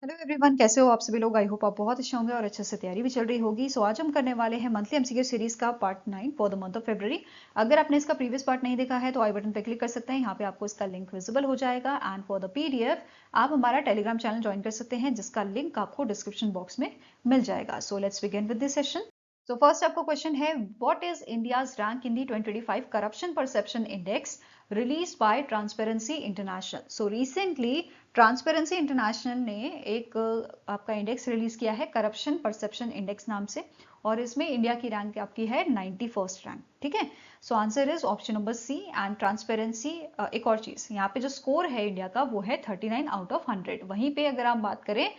Hello everyone, कैसे हो आप सभी लोग। आई होप आप बहुत अच्छे होंगे और अच्छे से तैयारी भी चल रही होगी। सो आज हम करने वाले हैं मंथली एमसीक्यू सीरीज का part 9 for the month of February. अगर आपने इसका प्रीवियस पार्ट नहीं देखा है तो आई बटन पे क्लिक कर सकते हैं, यहाँ पे आपको इसका लिंक विजिबल हो जाएगा। एंड फॉर द पीडीएफ आप हमारा टेलीग्राम चैनल ज्वाइन कर सकते हैं, जिसका लिंक आपको डिस्क्रिप्शन बॉक्स में मिल जाएगा। So let's begin with this session. So first आपको क्वेश्चन है, what is India's rank in the 2025 corruption perception index release by transparency international. So recently transparency international ने एक आपका इंडेक्स रिलीज किया है, करप्शन परसेप्शन इंडेक्स नाम से, और इसमें इंडिया की रैंक आपकी है 91st रैंक। ठीक है, so answer is option number C. And transparency, एक और चीज, यहाँ पे जो स्कोर है इंडिया का वो है 39 आउट ऑफ 100। वहीं पे अगर हम बात करें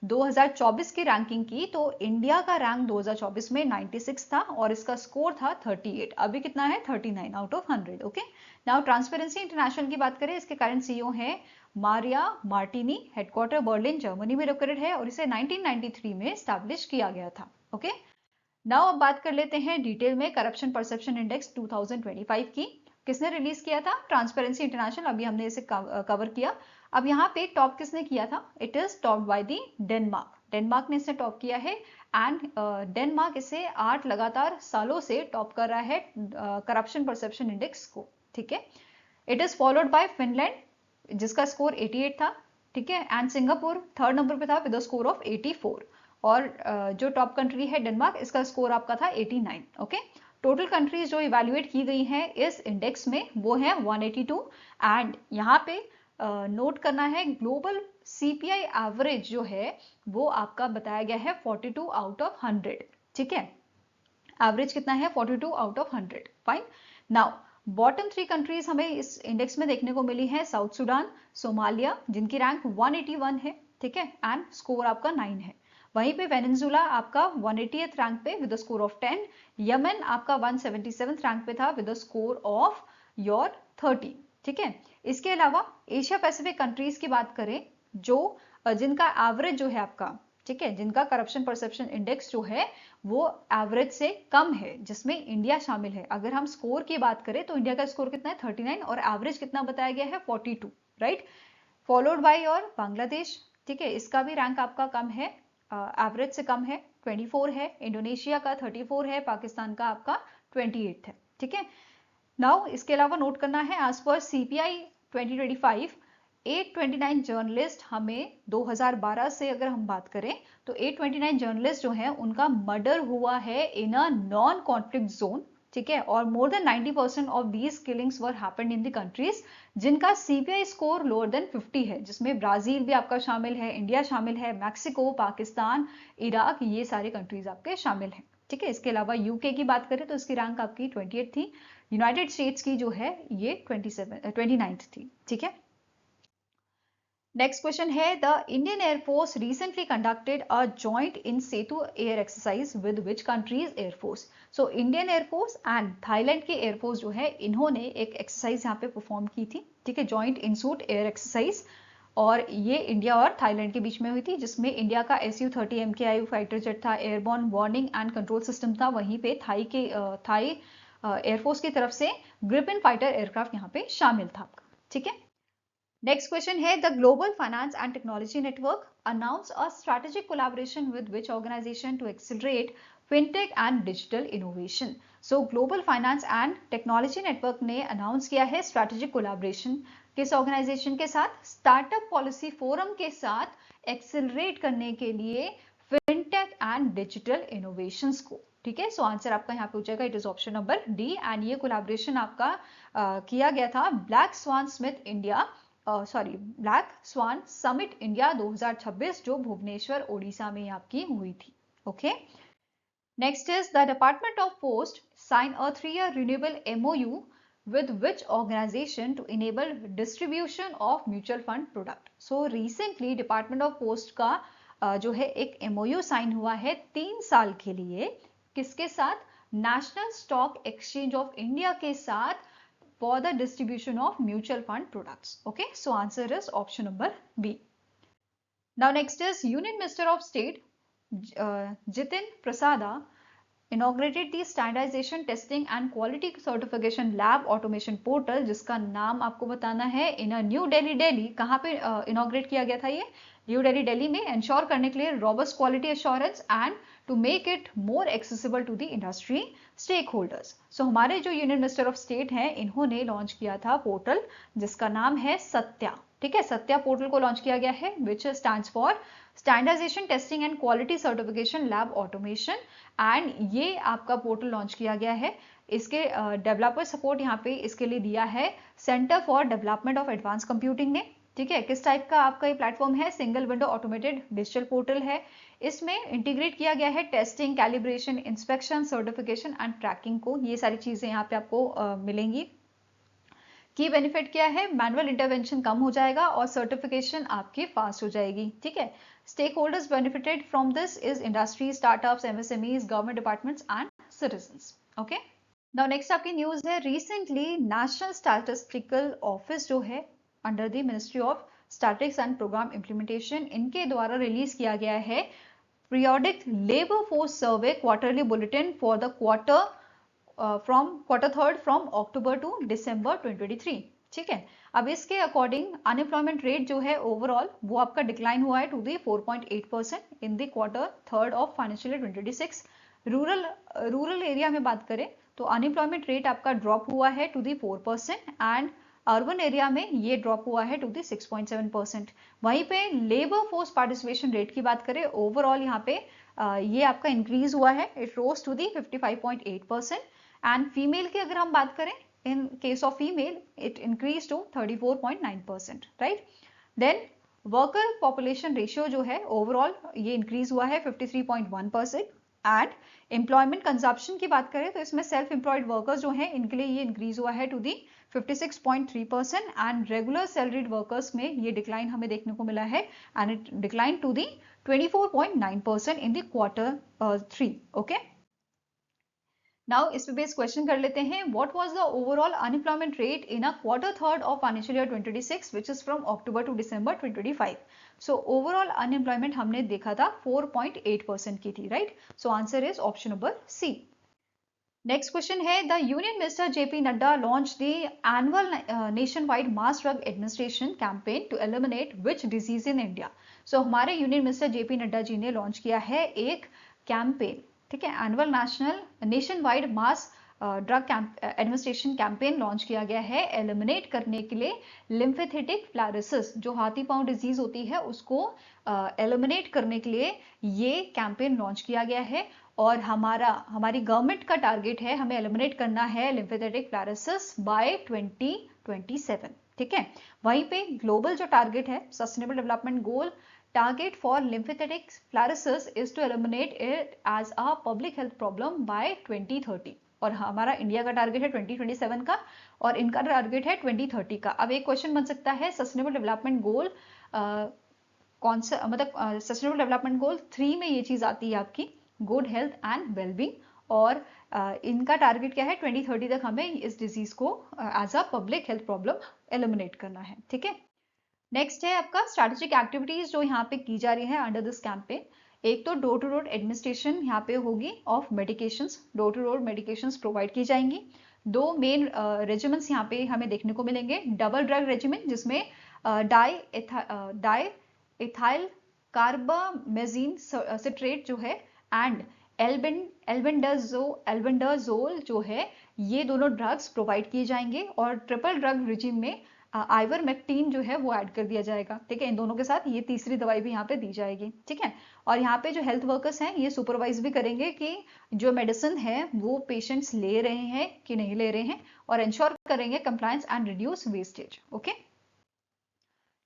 2024 की रैंकिंग की, तो इंडिया का रैंक 2024 में 96 था और इसका स्कोर था 38। अभी कितना है? 39 out of 100। Okay, now transparency international की बात करें, इसके करंट सीईओ है Maria Martini. Headquarter Berlin Germany में लोकेटेड है और इसे 1993 में स्टैब्लिश किया गया था। ओके, नाउ अब बात कर लेते हैं डिटेल में करप्शन परसेप्शन इंडेक्स 2025 की। किसने रिलीज किया था? Transparency international. अभी हमने इसे कवर किया। अब यहाँ पे टॉप किसने किया था? It is top by the Denmark. Denmark ने इसे टॉप किया है एंड डेनमार्क इसे 8 लगातार सालों से टॉप कर रहा है करप्शन परसेप्शन इंडेक्स को। ठीक है, it is followed by Finland जिसका स्कोर 88 था। ठीक है, एंड सिंगापुर थर्ड नंबर पे था विद स्कोर ऑफ 84। और जो टॉप कंट्री है डेनमार्क, इसका स्कोर आपका था 89। ओके, टोटल कंट्रीज जो इवेल्युएट की गई हैं इस इंडेक्स में वो है 182। एंड यहाँ पे नोट करना है, ग्लोबल सीपीआई एवरेज जो है वो आपका बताया गया है 42 आउट ऑफ 100। ठीक है, एवरेज कितना है? 42 out of 100। Fine, now bottom 3 countries हमें इस इंडेक्स में देखने को मिली है, साउथ सुडान, सोमालिया, जिनकी रैंक 181 है। ठीक है, एंड स्कोर आपका 9 है। वहीं पे वेनेजुला आपका 180th रैंक पे विद स्कोर ऑफ 10। यमन आपका 177th रैंक पे था विद स्कोर ऑफ योर 30। ठीक है, इसके अलावा एशिया पैसिफिक कंट्रीज की बात करें, जो जिनका एवरेज जो है आपका, ठीक है, जिनका करप्शन परसेप्शन इंडेक्स जो है वो एवरेज से कम है, जिसमें इंडिया शामिल है। अगर हम स्कोर की बात करें तो इंडिया का स्कोर कितना है? 39 और एवरेज कितना बताया गया है? 42। राइट, फॉलोड बाय और बांग्लादेश। ठीक है, इसका भी रैंक आपका कम है, एवरेज से कम है, 24 है। इंडोनेशिया का 34 है, पाकिस्तान का आपका 28 है। ठीक है, नाउ इसके अलावा नोट करना है, एज पर सीपीआई 2025 829 जर्नलिस्ट हमें 2012 से अगर हम बात करें तो 829 जर्नलिस्ट जो हैं उनका मर्डर हुआ है इन अ नॉन कॉन्फ्लिक्ट जोन। ठीक है, और more than 90% of these killings were happened in the countries जिनका सीपीआई स्कोर लोअर देन 50 है, जिसमें ब्राजील भी आपका शामिल है, इंडिया शामिल है, मैक्सिको, पाकिस्तान, इराक, ये सारे कंट्रीज आपके शामिल हैं। ठीक है, इसके अलावा यूके की बात करें तो इसकी रैंक आपकी 28 थी। यूनाइटेड स्टेट्स की जो है ये 29 थी। ठीक है, नेक्स्ट क्वेश्चन है, the Indian air force recently conducted a joint in Setu air exercise with which countries air force. So Indian air force and Thailand की एयरफोर्स जो है इन्होंने एक एक्सरसाइज यहाँ पे परफॉर्म की थी। ठीक है, जॉइंट इंसूट एयर एक्सरसाइज, और ये इंडिया और थाईलैंड के बीच में हुई थी, जिसमें इंडिया का SU-30 MKI फाइटर जेट था, airborne warning and control system था। वहीं पे थाई एयरफोर्स की तरफ से ग्रिपेन फाइटर एयरक्राफ्ट यहाँ पे शामिल था आपका। ठीक है, नेक्स्ट क्वेश्चन है, the global finance and technology network announce a strategic collaboration with which organisation to accelerate fintech and digital innovation. So global finance and technology network ने अनाउंस किया है स्ट्रेटेजिक कोलैबोरेशन किस ऑर्गेनाइजेशन के साथ? Startup policy forum के साथ accelerate करने के लिए फिनटेक एंड डिजिटल इनोवेशंस को। ठीक है, सो आंसर आपका यहाँ पे हो जाएगा, it is option number D. And ये कोलैबोरेशन आपका किया गया था Black Swan Summit India, Black Swan Summit India 2026, जो भुवनेश्वर ओडिशा में आपकी हुई थी। Okay, next is the department of post sign a 3-year renewable MOU with which organization to enable distribution of mutual fund product. So recently department of post का जो है एक MOU sign हुआ है 3 साल के लिए, किसके साथ? National stock exchange of India के साथ, for the distribution of mutual fund products. Okay, so answer is option number B. Now next is Union Minister of State Jitin Prasada inaugurated the standardization testing and quality certification lab automation portal, जिसका नाम आपको बताना है इन new Delhi Delhi. कहाँ पे inaugurate किया गया था ये? न्यू दिल्ली दिल्ली में। इंश्योर करने के लिए robust quality assurance and to make it more accessible to the industry stakeholders. So हमारे जो यूनियन मिनिस्टर ऑफ स्टेट हैं इन्होंने लॉन्च किया था पोर्टल जिसका नाम है सत्या। ठीक है, सत्या पोर्टल को लॉन्च किया गया है which stands for standardization testing and quality certification lab automation. And ये आपका पोर्टल लॉन्च किया गया है। इसके डेवलपर सपोर्ट यहाँ पे इसके लिए दिया है centre for development of advance computing ने। ठीक है, किस टाइप का आपका ये प्लेटफॉर्म है? Single window automated digital portal है। इसमें इंटीग्रेट किया गया है testing, calibration, inspection, certification and tracking को। ये सारी चीजें यहाँ पे आपको मिलेंगी। की बेनिफिट क्या है? मैनुअल इंटरवेंशन कम हो जाएगा और सर्टिफिकेशन आपकी फास्ट हो जाएगी। ठीक है, stakeholders benefited from this is industry, startups, MSMEs, government departments and citizens. Okay, now next आपकी न्यूज है रिसेंटली नेशनल स्टैटिस्टिकल ऑफिस जो है under the ministry of statistics and programme implementation, इनके द्वारा रिलीज किया गया है periodic labour force survey quarterly bulletin for the quarter third from October to December 2023। ठीक है, अब इसके अकॉर्डिंग अनएम्प्लॉयमेंट रेट जो है ओवरऑल वो आपका डिक्लाइन हुआ है to the 4.8% in the quarter third of financial year 2026। Rural area में बात करें तो अनएम्प्लॉयमेंट रेट आपका ड्रॉप हुआ है to the 4% and urban area में ये ड्रॉप हुआ है टू दी 6.7%। वहीं पे लेबर फोर्स पार्टिसिपेशन रेट की बात करें ओवरऑल यहाँ पे ये आपका इंक्रीज हुआ है, it rose to the 55.8%। And female की अगर हम बात करें, in case of female it increase to 34.9%। Right, then worker population ratio जो है ओवरऑल ये इंक्रीज हुआ है 53.1%। एंड एम्प्लॉयमेंट कंजप्शन की बात करें तो इसमें सेल्फ एम्प्लॉयड वर्कर्स जो हैं इनके लिए ये इंक्रीज हुआ है to the 56.3% and regular salaried workers में ये डिक्लाइन हमें देखने को मिला है and it decline to the 24.9% in the quarter 3। Okay, now इस पे बेस क्वेश्चन कर लेते हैं। What was the overall unemployment rate in a quarter third of financial year 2026 which is from October to December 2025। So overall unemployment हमने देखा था 4.8% की थी। Right, so answer is option number C. Next question है the union minister JP Nadda launch the annual nationwide mass drug administration campaign to eliminate which disease in India. So हमारे union minister JP Nadda ji ने launch किया है एक campaign. ठीक है, annual nationwide mass drug administration campaign launch किया गया है एलिमिनेट करने के लिए लिम्फेथेटिक फ्लैरोसिस, जो हाथी पांव डिजीज होती है उसको एलिमिनेट करने के लिए ये कैंपेन लॉन्च किया गया है। और हमारी गवर्नमेंट का टारगेट है, हमें एलिमिनेट करना है लिम्फेथेटिक फ्लैरोसिस बाय 2027। ठीक है, वहीं पे ग्लोबल जो टारगेट है sustainable development goal target for lymphatic flarosis is to eliminate it as a public health problem by 2030 और हमारा इंडिया का टारगेट है 2027 का और इनका टारगेट है 2030 का। अब एक क्वेश्चन बन सकता है सस्टेनेबल डेवलपमेंट गोल कौन सा, मतलब सस्टेनेबल डेवलपमेंट गोल 3 में ये चीज आती है आपकी गुड हेल्थ एंड वेलबींग और इनका टारगेट क्या है 2030 तक हमें इस डिजीज को as a public health problem eliminate करना है। ठीक है, नेक्स्ट है आपका स्ट्रैटेजिक एक्टिविटीज जो यहाँ पे की जा रही है अंडर दिस कैंपेन। एक तो डोर टू डोर एडमिनिस्ट्रेशन यहाँ पे होगी of medications, door to door medications provide की जाएंगी। 2 मेन रेजिमेंट्स यहाँ पे हमें देखने को मिलेंगे, डबल ड्रग रेजिमेंट जिसमें डाई इथाइल कार्बामेजिन सिट्रेट जो है एंड एल्बेंडाजोल जो है, ये दोनों ड्रग्स प्रोवाइड किए जाएंगे और ट्रिपल ड्रग रिजिम में आइवरमेक्टिन जो है वो ऐड कर दिया जाएगा। ठीक है, इन दोनों के साथ ये तीसरी दवाई भी यहाँ पे दी जाएगी। ठीक है, और यहाँ पे जो हेल्थ वर्कर्स हैं ये सुपरवाइज भी करेंगे कि जो मेडिसिन है वो पेशेंट्स ले रहे हैं कि नहीं ले रहे हैं और इंश्योर करेंगे compliance and reduce wastage. Okay,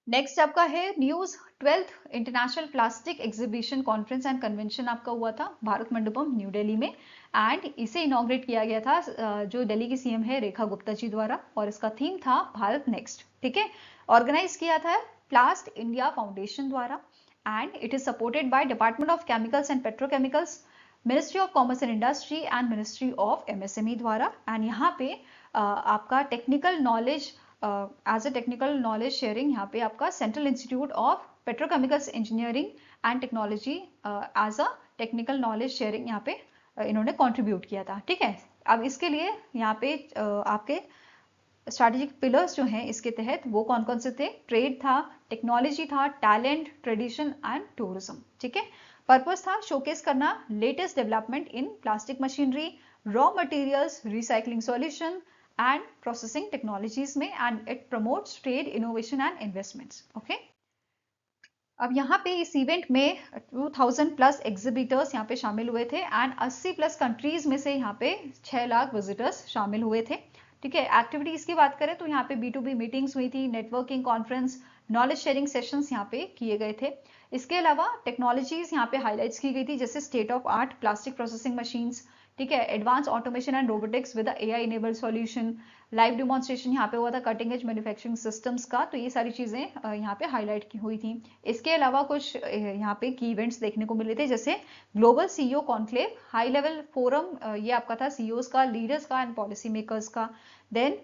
next आपका है news 12th international plastic exhibition conference and convention आपका हुआ था भारत मंडपम न्यू दिल्ली में एंड इसे इनॉग्रेट किया गया था जो दिल्ली की सीएम है रेखा गुप्ता जी द्वारा और इसका थीम था भारत नेक्स्ट। ठीक है, ऑर्गेनाइज किया था प्लास्ट इंडिया फाउंडेशन द्वारा and it is supported by department of chemicals and petrochemicals, ministry of commerce and industry and ministry of MSME द्वारा। एंड यहाँ पे आपका technical knowledge as a technical knowledge sharing यहाँ पे आपका central institute of petrochemicals engineering and technology as a technical knowledge sharing यहाँ पे इन्होंने कंट्रीब्यूट किया था। ठीक है, अब इसके लिए यहाँ पे आपके स्ट्रैटेजिक पिलर्स जो हैं इसके तहत वो कौन कौन से थे? ट्रेड था, टेक्नोलॉजी था, टैलेंट, ट्रेडिशन एंड टूरिज्म। ठीक है, पर्पस था शोकेस करना latest development in plastic machinery, raw materials, recycling solution and processing technologies में, and it promotes trade, innovation and investments. Okay, अब यहाँ पे इस इवेंट में 2000 प्लस एग्जिबिटर्स यहाँ पे शामिल हुए थे एंड 80 प्लस कंट्रीज में से यहाँ पे 6 लाख विजिटर्स शामिल हुए थे। ठीक है, एक्टिविटीज की बात करें तो यहाँ पे B2B मीटिंग्स हुई थी, networking, conference, knowledge sharing sessions यहाँ पे किए गए थे। इसके अलावा टेक्नोलॉजीज यहाँ पे हाईलाइट्स की गई थी, जैसे state of art plastic processing machines, ठीक है, advance automation and robotics with AI enabled solution, live demonstration यहाँ पे हुआ था कटिंग एज मैन्युफैक्चरिंग सिस्टम्स का। तो ये सारी चीजें यहाँ पे हाईलाइट की हुई थी। इसके अलावा कुछ यहाँ पे की इवेंट्स देखने को मिले थे, जैसे global CEO conclave, high level forum, ये आपका था CEOs का, लीडर्स का एंड पॉलिसी मेकर्स का। Then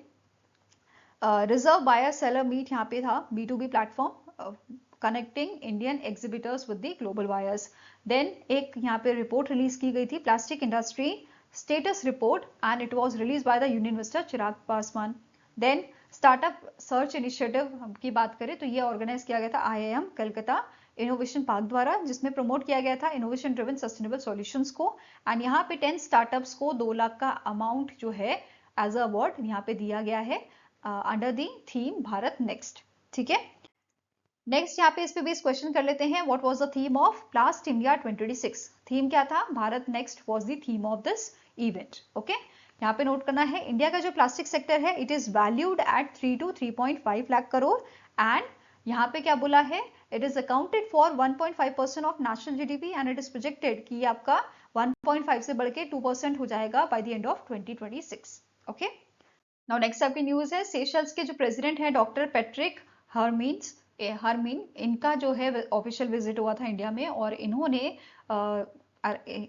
reserve buyer seller meet यहाँ पे था, B2B platform connecting Indian exhibitors with the global buyers. Then एक यहाँ पे रिपोर्ट रिलीज की गई थी, plastic industry status report, and it was release by the union minister Chirag Paswan. Then startup search initiative की बात करें तो ये ऑर्गेनाइज किया गया था IIM कलकत्ता इनोवेशन पार्क द्वारा, जिसमें प्रमोट किया गया था इनोवेशन ड्रिवन सस्टेनेबल सॉल्यूशंस को। एंड यहाँ पे 10 स्टार्टअप्स को 2 लाख का अमाउंट जो है एज अ अवार्ड यहाँ पे दिया गया है under the theme Bharat next. ठीक है, नेक्स्ट यहाँ पे इस पे बेस क्वेश्चन कर लेते हैं, what was the theme of प्लास्ट India 2026? Theme क्या था? Bharat next was the theme of this event. Okay, यहाँ पे नोट करना है, इंडिया का जो प्लास्टिक सेक्टर है it is valued at 3 to 3.5 lakh crore, and यहाँ पे क्या बोला है, it is accounted for 1.5% of national GDP and it is projected कि आपका 1.5 से बढ़ के 2% हो जाएगा by the end of 2026। Okay, now next आपकी न्यूज है, सेशल्स के जो प्रेसिडेंट है डॉक्टर पैट्रिक हरमीन, इनका जो है ऑफिशियल विजिट हुआ था इंडिया में, और इन्होंने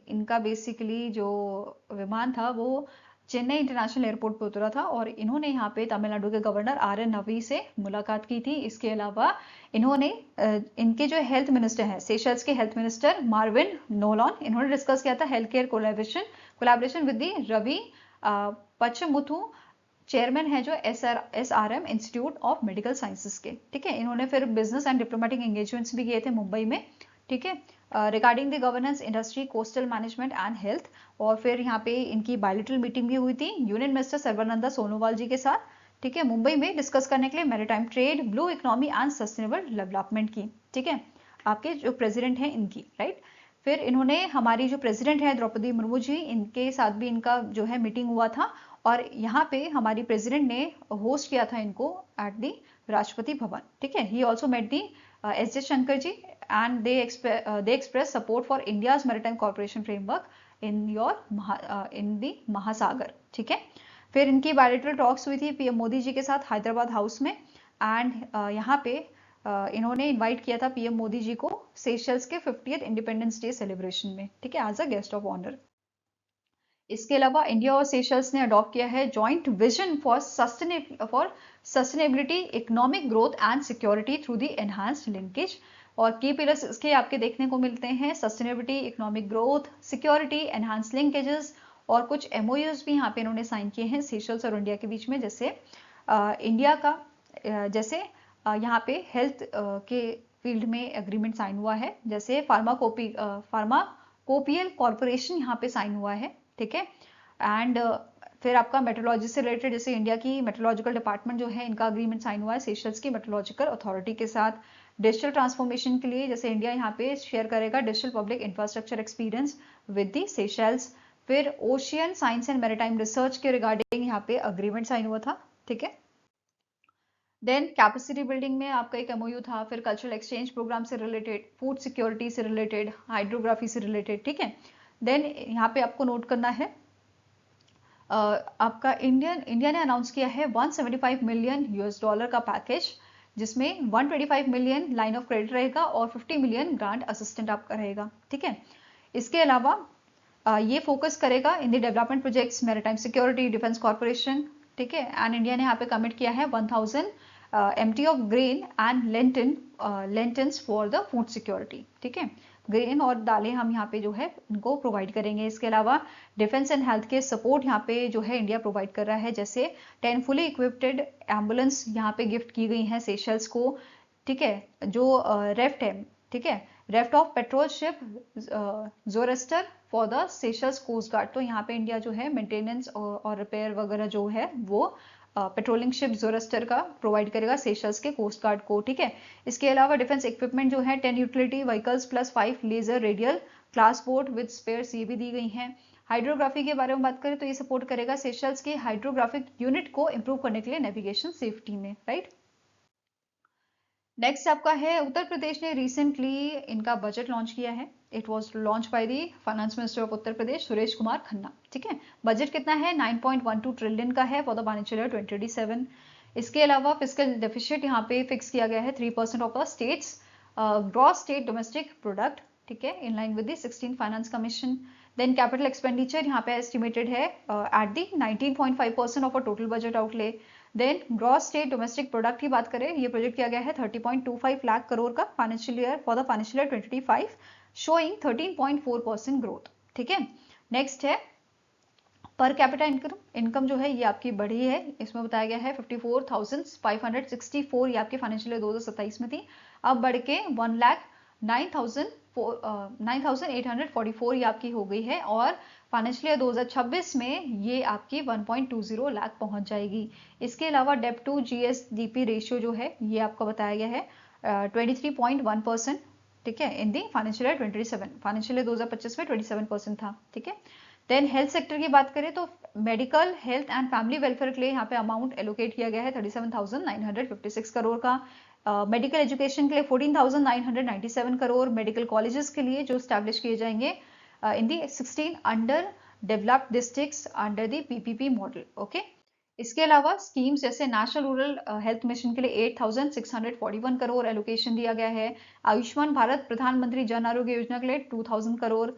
इनका बेसिकली जो विमान था वो चेन्नई इंटरनेशनल एयरपोर्ट पे उतरा था, और इन्होंने यहाँ पे तमिलनाडु के गवर्नर RN रवि से मुलाकात की थी। इसके अलावा इन्होंने इनके जो हेल्थ मिनिस्टर हैं, सेशल्स के हेल्थ मिनिस्टर मार्विन नोलन, इन्होंने डिस्कस किया था health care collaboration with the Ravi Pachamuthu, chairman है जो SRM institute of medical sciences के। ठीक है, इन्होंने फिर बिजनेस एंड डिप्लोमेटिक एंगेजमेंट्स भी किए थे मुंबई में। ठीक है, regarding the governance, industry, coastal management and health, और फिर यहाँ पे इनकी बायलैटरल मीटिंग भी हुई थी यूनियन मिनिस्टर सर्बानंद सोनोवाल जी के साथ। ठीक है, मुंबई में डिस्कस करने के लिए maritime trade, blue economy and sustainable development की। ठीक है, आपके जो प्रेसिडेंट हैं इनकी, राइट। फिर इन्होंने हमारी जो प्रेसिडेंट है द्रौपदी मुर्मू जी, इनके साथ भी इनका जो है मीटिंग हुआ था, और यहाँ पे हमारी प्रेसिडेंट ने होस्ट किया था इनको एट दी राष्ट्रपति भवन। ठीक है, he also met the S Jaishankar ji, and they express support for India's maritime corporation framework in the Mahasagar. ठीक है, फिर इनकी बायलैटरल टॉक्स हुई थी PM मोदी जी के साथ हैदराबाद हाउस में, एंड यहाँ पे इन्होंने इनवाइट किया था PM मोदी जी को सेशल्स के 50th इंडिपेंडेंस डे सेलिब्रेशन में। ठीक है, as a guest of honour. इसके अलावा इंडिया और सेशल्स ने अडॉप्ट किया है joint vision for sustainability, economic growth and security through the enhanced linkage, और की पिलर्स इसके आपके देखने को मिलते हैं, sustainability, economic growth, security, enhance linkages, और कुछ MOUs भी यहाँ पे इन्होंने साइन किए हैं सेशल्स और इंडिया के बीच में, जैसे इंडिया का जैसे यहाँ पे हेल्थ के फील्ड में एग्रीमेंट साइन हुआ है, जैसे फार्माकोपियल कॉर्पोरेशन यहाँ पे साइन हुआ है। ठीक है, एंड फिर आपका मेट्रोलॉजी से रिलेटेड, जैसे इंडिया की मेट्रोलॉजिकल डिपार्टमेंट जो है इनका अग्रीमेंट साइन हुआ है सेशल्स की मेट्रोलॉजिकल अथॉरिटी के साथ। डिजिटल ट्रांसफॉर्मेशन के लिए जैसे इंडिया यहाँ पे शेयर करेगा digital public infrastructure experience with the Seychelles. फिर ocean science and maritime research के रिगार्डिंग यहाँ पे अग्रीमेंट साइन हुआ था। ठीक है, देन कैपेसिटी बिल्डिंग में आपका एक MOU था, फिर कल्चरल एक्सचेंज प्रोग्राम से रिलेटेड, फूड सिक्योरिटी से रिलेटेड, हाइड्रोग्राफी से रिलेटेड। ठीक है, देन यहाँ पे आपको नोट करना है आपका इंडिया ने अनाउंस किया है $175 मिलियन का पैकेज, जिसमें 125 मिलियन लाइन ऑफ क्रेडिट रहेगा और 50 मिलियन ग्रांट असिस्टेंट आपका रहेगा। ठीक है, इसके अलावा ये फोकस करेगा in the development projects, maritime security, defence corporation. ठीक है, एंड इंडिया ने यहाँ पे कमिट किया है 1000 MT of grain and lentils for the food security, ठीक है। ग्रेन और दालें हम यहाँ पे जो है इनको प्रोवाइड करेंगे। इसके अलावा डिफेंस एंड हेल्थ के सपोर्ट यहाँ पे जो है इंडिया प्रोवाइड कर रहा है, जैसे 10 फुली इक्विप्ड एम्बुलेंस यहाँ पे गिफ्ट की गई हैं सेशल्स को, ठीक है। जो रेफ्ट है, ठीक है, refit of patrol ship Zoroaster for the Seychelles coast guard. तो यहाँ पे इंडिया जो है मेंटेनेंस और रिपेयर वगैरह जो है वो पेट्रोलिंग शिप जोरेस्टर का प्रोवाइड करेगा सेशल्स के कोस्ट गार्ड को, ठीक है। इसके अलावा डिफेंस इक्विपमेंट जो है 10 utility vehicles plus 5 laser radial class boat with spares, ये भी दी गई हैं। हाइड्रोग्राफी के बारे में बात करें तो ये सपोर्ट करेगा सेशल्स के हाइड्रोग्राफिक यूनिट को इंप्रूव करने के लिए नेविगेशन सेफ्टी में, राइट। नेक्स्ट आपका है उत्तर प्रदेश ने रिसेंटली इनका बजट लॉन्च किया है। It was launch by the finance minister of Uttar Pradesh Suresh Kumar Khanna, ठीक है। बजट कितना है? 9.12 ट्रिलियन का है फॉर द फाइनेंशियल ईयर 2027। इसके अलावा फिस्कल डेफिसिट यहाँ पे फिक्स किया गया है 3% of the states gross state domestic product, ठीक है, in line with the 16 finance commission. Then capital expenditure यहाँ पे एस्टिमेटेड है at the 19.5% of a total budget outlay. Then gross state domestic product की बात करें, ये प्रोजेक्ट किया गया है 30.25 लाख करोड़ का financial year for the financial year 2025, showing 13.4% growth, ठीक है। नेक्स्ट है पर कैपिटा इनकम जो है ये आपकी बढ़ी है। इसमें बताया गया है 54,564 ये आपके फाइनेंशियल ईयर 2027 में थी, अब बढ़ के 1,09,844 ये आपकी हो गई है, और फाइनेंशियल ईयर 2026 में ये आपकी 1.20 लाख पहुंच जाएगी। इसके अलावा डेब्ट टू जीएसडीपी रेशियो जो है ये आपको बताया गया है 23.1%, ठीक है, in the financial year 27, financial year 2025 में 27% था, ठीक है। देन हेल्थ सेक्टर की बात करें तो medical health and family welfare के लिए यहाँ पे अमाउंट एलोकेट किया गया है 37,956 करोड़ का। मेडिकल एजुकेशन के लिए 14,997 करोड़, मेडिकल कॉलेजेस के लिए जो स्टैब्लिश किए जाएंगे इन दी 16 under developed districts under the PPP model, okay. इसके अलावा स्कीम्स जैसे नेशनल रूरल हेल्थ मिशन के लिए 8,641 करोड़ एलोकेशन दिया गया है। आयुष्मान भारत प्रधानमंत्री जन आरोग्य योजना के लिए 2,000 करोड़,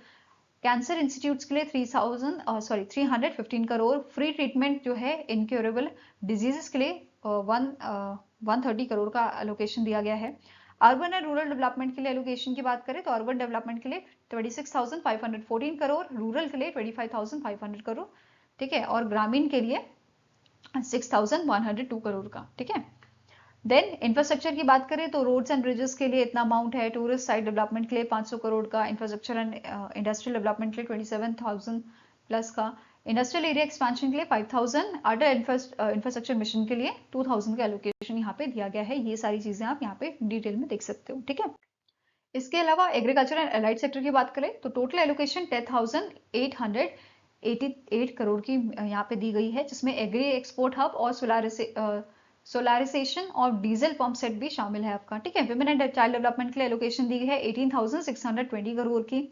कैंसर इंस्टीट्यूट्स के लिए 315 करोड़, फ्री ट्रीटमेंट जो है इनक्योरेबल डिजीजेस के लिए 130 करोड़ का एलोकेशन दिया गया है। अर्बन एंड रूरल डेवलपमेंट के लिए एलोकेशन की बात करें तो अर्बन डेवलपमेंट के लिए 26,514 करोड़, रूरल के लिए 25,500 करोड़, ठीक है, और ग्रामीण के लिए 6,102 करोड़ का, ठीक है। देन इंफ्रास्ट्रक्चर की बात करें तो रोड्स एंड ब्रिजेस के लिए इतना अमाउंट है, टूरिस्ट साइट डेवलपमेंट के लिए 500 करोड़ का, इंफ्रास्ट्रक्चर एंड इंडस्ट्रियल डेवलपमेंट के लिए 27,000 प्लस का, इंडस्ट्रियल एरिया एक्सपेंशन के लिए 5,000, अटल इंफ्रास्ट्रक्चर मिशन के लिए 2,000 का एलोकेशन यहाँ पे दिया गया है। ये सारी चीजें आप यहाँ पे डिटेल में देख सकते हो, ठीक है। इसके अलावा एग्रीकल्चर एंड एलाइड सेक्टर की बात करें तो टोटल एलोकेशन 10,888 करोड़ की यहाँ पे दी गई है, जिसमें एग्री एक्सपोर्ट हब और सोलारिजेशन और डीजल पंप सेट भी शामिल है आपका, ठीक है। विमेन एंड चाइल्ड डेवलपमेंट के लिए एलोकेशन दी गई है 18,620 करोड़ की।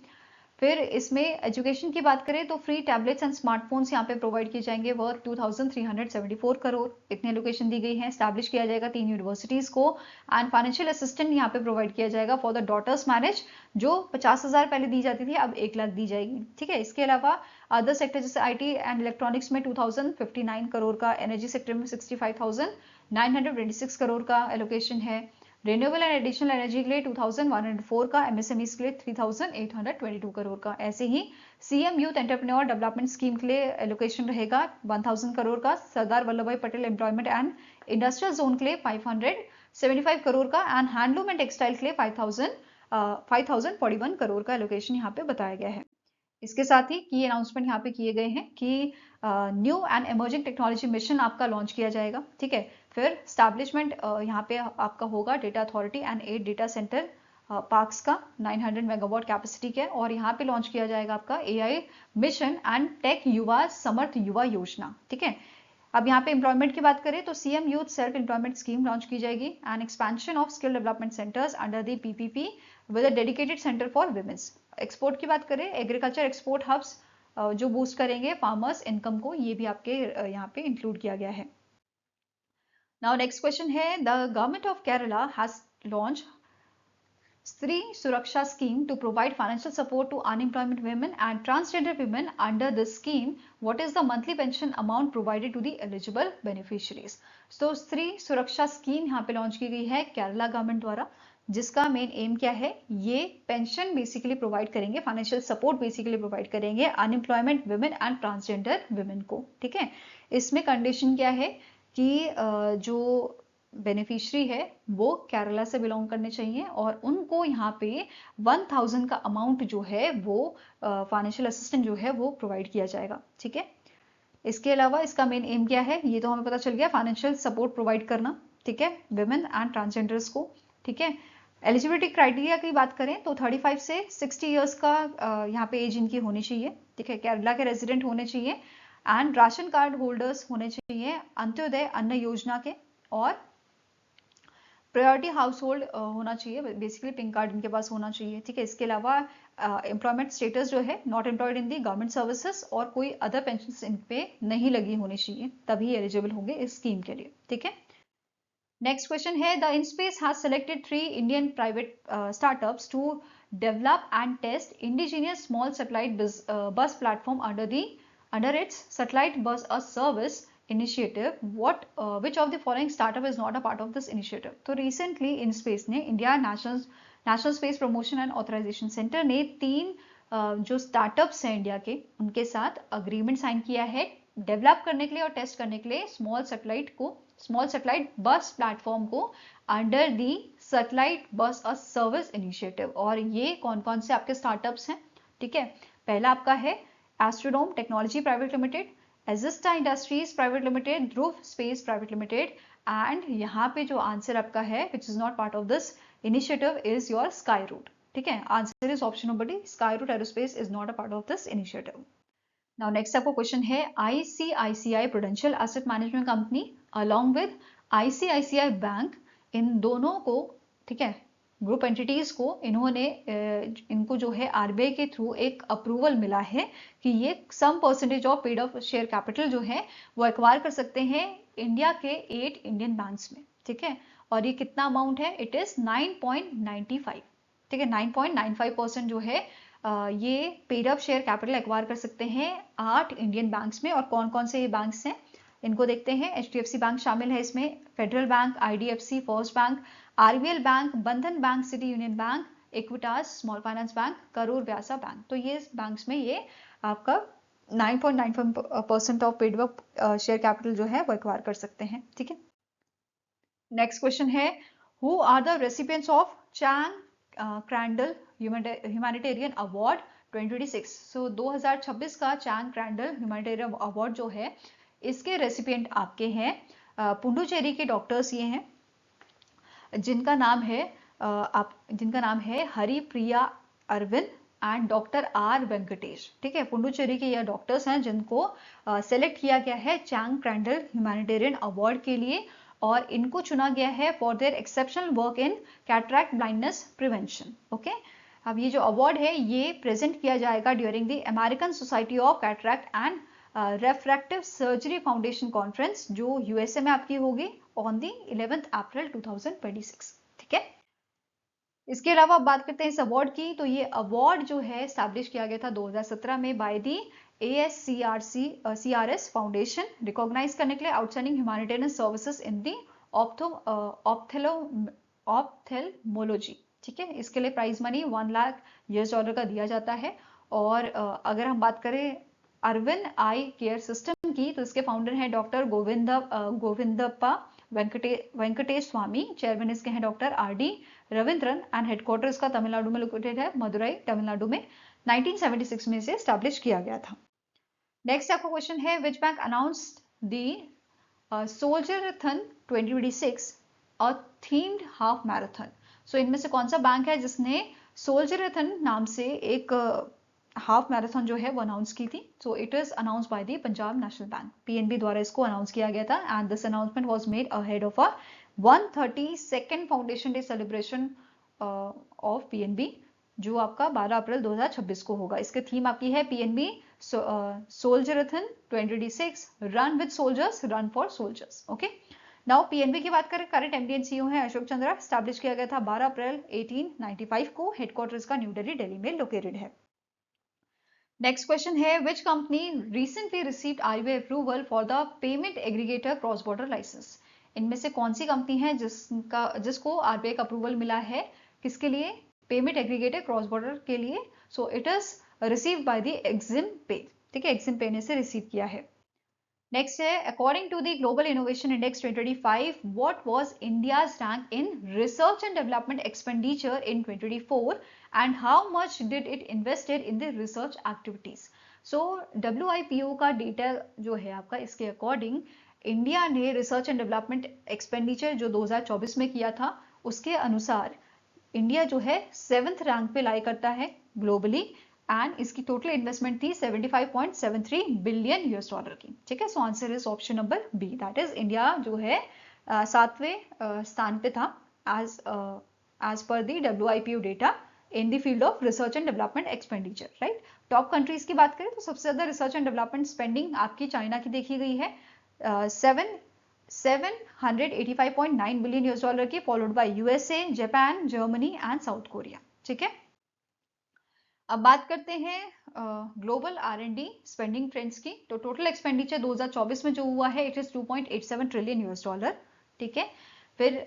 फिर इसमें एजुकेशन की बात करें तो फ्री टैबलेट्स एंड स्मार्टफोन्स यहाँ पे प्रोवाइड किए जाएंगे, वर्थ 2,374 करोड़, इतनी एलोकेशन दी गई है। स्टैब्लिश किया जाएगा 3 यूनिवर्सिटीज को, एंड फाइनेंशियल असिस्टेंट यहाँ पे प्रोवाइड किया जाएगा फॉर द डॉटर्स मैरिज, जो 50,000 पहले दी जाती थी, अब 1 लाख दी जाएगी, ठीक है। इसके अलावा अदर सेक्टर जैसे आईटी एंड इलेक्ट्रॉनिक्स में 2,059 करोड़ का, एनर्जी सेक्टर में 65,926 करोड़ का एलोकेशन है, रिन्यूएबल एंड एडिशनल एनर्जी के लिए 2,104 का, एमएसएमईज के लिए 3,822 करोड़ का। ऐसे ही CM youth entrepreneur development scheme के लिए एलोकेशन रहेगा 1,000 करोड़ का, सरदार वल्लभ भाई Patel employment and industrial zone के लिए 575 करोड़ का, एंड हैंडलूम एंड टेक्सटाइल के लिए 5,041 करोड़ का एलोकेशन यहाँ पे बताया गया है। इसके साथ ही की अनाउंसमेंट यहाँ पे किए गए हैं कि new and emerging technology mission आपका लॉन्च किया जाएगा, ठीक है। फिर स्टैब्लिशमेंट यहाँ पे आपका होगा data authority and 8 data centre parks का 900 मेगावाट कैपेसिटी के, और यहाँ पे लॉन्च किया जाएगा आपका एआई मिशन एंड टेक युवा समर्थ युवा योजना, ठीक है। अब यहाँ पे एम्प्लॉयमेंट की बात करें तो CM youth self employment scheme launch की जाएगी, and expansion of skill development centres under the PPP with a dedicated centre for women's. Export की बात करें, एग्रीकल्चर एक्सपोर्ट हब्स जो बूस्ट करेंगे फार्मर्स इनकम को, ये भी आपके यहाँ पे इंक्लूड किया गया है। नाउ नेक्स्ट क्वेश्चन है, the government of Kerala has launch Stree Suraksha scheme to provide financial support to unemployment women and transgender women. Under this scheme, what is the monthly pension amount provided to the eligible beneficiaries? तो स्त्री Suraksha scheme यहाँ पे launch की गई है Kerala government द्वारा, जिसका main M क्या है, ये पेंशन बेसिकली प्रोवाइड करेंगे, फाइनेंशियल सपोर्ट बेसिकली प्रोवाइड करेंगे unemployment women and transgender women को। ठीक है, इसमें कंडीशन क्या है कि जो बेनिफिशियरी है वो केरला से बिलोंग करने चाहिए और उनको यहाँ पे 1000 का अमाउंट जो है वो फाइनेंशियल असिस्टेंट जो है वो प्रोवाइड किया जाएगा। ठीक है, इसके अलावा इसका मेन एम क्या है ये तो हमें पता चल गया, फाइनेंशियल सपोर्ट प्रोवाइड करना। ठीक है, विमेन एंड ट्रांसजेंडर्स को। ठीक है, एलिजिबिलिटी क्राइटेरिया की बात करें तो 35 से 60 इयर्स का यहाँ पे एज इनकी होनी चाहिए। ठीक है, केरला के रेजिडेंट होने चाहिए एंड राशन कार्ड होल्डर्स होने चाहिए अंत्योदय अन्न योजना के, और प्रायोरिटी हाउस होल्ड होना चाहिए, बेसिकली पिंक कार्ड इनके पास होना चाहिए। ठीक है, इसके अलावा एम्प्लॉयमेंट स्टेटस जो है not employed in the government services और कोई अदर पेंशन इन पे नहीं लगी होनी चाहिए, तभी एलिजिबल होंगे इस स्कीम के लिए। ठीक है, नेक्स्ट क्वेश्चन है, the InSpace has selected 3 Indian private startups to develop and test indigenous small satellite bus platform under its satellite bus a service initiative. Which of the following startup is not a part of this initiative? तो recently InSpace ने India national space promotion and authorization centre ने 3 जो startups हैं India के, उनके साथ agreement sign किया है डेवलप करने के लिए और टेस्ट करने के लिए स्मॉल सैटेलाइट बस प्लेटफॉर्म को अंडर दी सैटेलाइट बस अ सर्विस इनिशिएटिव। और ये कौन कौन से आपके स्टार्टअप्स हैं? ठीक है, पहला आपका है Astrome technology private limited, Azista industries private limited, Dhruva space private limited, and यहाँ पे जो आंसर आपका है which is not part of this initiative is your Skyroot. ठीक है, answer is option number D, Skyroot aerospace is not a part of this initiative. Now next आपको question है, ICICI prudential asset management company along with ICICI bank, इन दोनों को, ठीक है, group entities को इनको जो है RBI के थ्रू एक अप्रूवल मिला है कि ये some percentage of paid of share capital जो है वो एक्वायर कर सकते हैं इंडिया के 8 इंडियन बैंक्स में। ठीक है, और ये कितना अमाउंट है, इट इज 9.95। ठीक है, 9.95% जो है ये paid of share capital acquire कर सकते हैं 8 इंडियन बैंक्स में। और कौन कौन से ये बैंक्स हैं इनको देखते हैं। HDFC बैंक शामिल है इसमें, federal bank, IDFC, first bank, RBL bank, Bandhan bank, city union bank, Equitas small finance bank, Karur Vysya bank. तो ये बैंक्स में ये आपका 9.95% of paid up share capital जो है वो एक्वायर कर सकते हैं। ठीक है, नेक्स्ट क्वेश्चन है, who are the recipients of Chang Crandall humanitarian award 2026? So 2026 का चैंग क्रैंडल ह्यूमैनिटेरियन अवार्ड जो है इसके रेसिपिएंट आपके हैं पुडुचेरी के डॉक्टर्स ये हैं, जिनका नाम है Haripriya Aravind and doctor R Venkatesh. ठीक है, पुडुचेरी के ये डॉक्टर्स हैं जिनको सेलेक्ट किया गया है चैंग क्रैंडल ह्यूमैनिटेरियन अवार्ड के लिए, और इनको चुना गया है for their exceptional work in cataract blindness prevention. Okay, अब ये जो अवार्ड है ये प्रेजेंट किया जाएगा during the American society of cataract and refractive surgery foundation conference जो USA में आपकी होगी ऑन दी 11 अप्रैल 2026। ठीक है, इसके अलावा बात करते हैं इस अवार्ड की, तो ये अवार्ड जो है स्टैब्लिश किया गया था 2017 में by the ASCRS foundation, recognize करने के लिए outstanding humanitarian services in the ophthalmology. ठीक है, इसके लिए प्राइज मनी $1 लाख का दिया जाता है। और अगर हम बात करें अरविंद आई केयर सिस्टम की, तो इसके फाउंडर हैं doctor Govindappa Venkataswamy, chairman इसके हैं doctor RD Ravindran, and headquarter इसका तमिलनाडु में लोकेटेड है, मदुरई तमिलनाडु में 1976 में इसे स्टैब्लिश किया गया था। नेक्स्ट आपका क्वेश्चन है, which bank announced the soldierathon 2026 a themed half marathon? So इनमें से कौन सा बैंक है जिसने सोल्जरथन नाम से एक हाफ मैराथन जो है वो अनाउंस की थी? सो it is announce by the Punjab national bank, PNB द्वारा इसको अनाउंस किया गया था, and this announcement was made ahead of a 132nd foundation day celebration of PNB जो आपका 12 अप्रैल 2026 को होगा। इसके थीम आपकी है PNB सोल्जरथन 2026 run with soldiers, run for soldiers. Okay, now PNB की बात करें, करंट एमडी एंड सीईओ है अशोक चंद्रा, स्टैब्लिश किया गया था 12 अप्रैल 1895 को, हेडक्वार्टर इसका न्यू दिल्ली, दिल्ली में लोकेटेड है। नेक्स्ट क्वेश्चन है, which company recently received RBI approval for the payment aggregator cross border licence? इनमें से कौन सी कंपनी है जिसको आरबीआई का अप्रूवल मिला है, किसके लिए? पेमेंट एग्रीगेटर क्रॉस बॉर्डर के लिए। सो it is received by the Exim पे, ठीक है, एक्सिम पे ने से रिसीव किया है। नेक्स्ट है, according to the global innovation index 2025, what was India's rank in research and development expenditure in 2024 and how much did it invested in the research activities? So WIPO का data जो है आपका, इसके according India ने research and development expenditure जो 2024 में किया था, उसके अनुसार इंडिया जो है 7th रैंक पे लाई करता है ग्लोबली, एंड इसकी टोटल इन्वेस्टमेंट थी 75.73 बिलियन यूएस डॉलर की, ठीक है। So answer is option number B, that is India जो है 7वें स्थान पे था एज पर दी WIPO डेटा in the field of research and development expenditure, right. Top countries की बात करें तो सबसे ज्यादा रिसर्च एंड डेवलपमेंट स्पेंडिंग आपकी चाइना की देखी गई है, 785.9 बिलियन यूएस डॉलर की, followed by USA, Japan, Germany and south Korea, ठीक है। अब बात करते हैं ग्लोबल R&D स्पेंडिंग ट्रेंड्स की। तो टोटल एक्सपेंडिचर 2024 में जो हुआ है, it is 2.87 trillion US dollar, ठीक है। फिर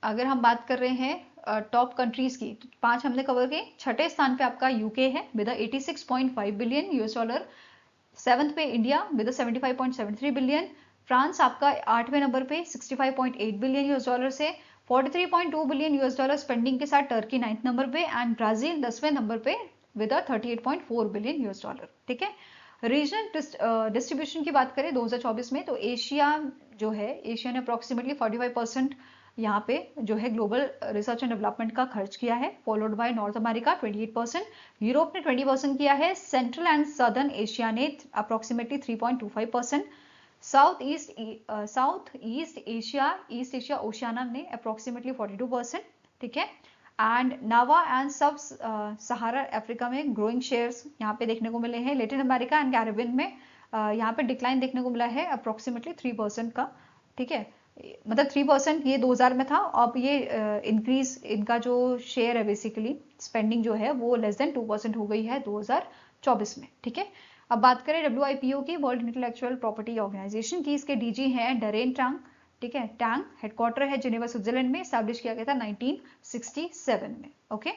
अगर हम बात कर रहे हैं टॉप कंट्रीज की, तो 5 हमने कवर किए। छठे स्थान पे आपका यूके है with 86.5 billion US dollar. 7th पे इंडिया विद 75.73 बिलियन। फ्रांस आपका 8वें नंबर पे 65.8 बिलियन यूएस डॉलर से 43.2 बिलियन यूएस डॉलर स्पेंडिंग के साथ टर्की 9th नंबर पे, एंड ब्राजील 10वें नंबर पे विद 38.4 बिलियन यूएस डॉलर, ठीक है। रीजनल डिस्ट्रीब्यूशन की बात करें 2024 में, तो एशिया जो है, एशिया ने अप्रोक्सीमेटली 45% यहाँ पे जो है ग्लोबल रिसर्च एंड डेवलपमेंट का खर्च किया है, followed by north America 28%, Europe ने 20% किया है, सेंट्रल एंड सदर्न एशिया ने approximately 3.25%, south east Asia Oceania ने अप्रोक्सीमेटली 42%, ठीक है। एंड नावा एंड सब सहारा अफ्रीका में ग्रोइंग शेयर्स यहाँ पे देखने को मिले हैं। लेटिन अमेरिका एंड कैरेबियन में यहाँ पे डिक्लाइन देखने को मिला है अप्रोक्सीमेटली 3% का, ठीक है। मतलब 3% ये 2000 में था, अब ये इंक्रीज इनका जो शेयर है बेसिकली स्पेंडिंग जो है वो लेस देन 2% हो गई है 2024 में, ठीक है। अब बात करें WIPO की, वर्ल्ड इंटेलेक्चुअल प्रॉपर्टी ऑर्गेनाइजेशन की, इसके डीजी हैं डरेन टांग, ठीक है। टैंग हेडक्वार्टर है जिनेवा स्विट्जरलैंड में, एस्टैब्लिश किया गया था 1967 में, ओके।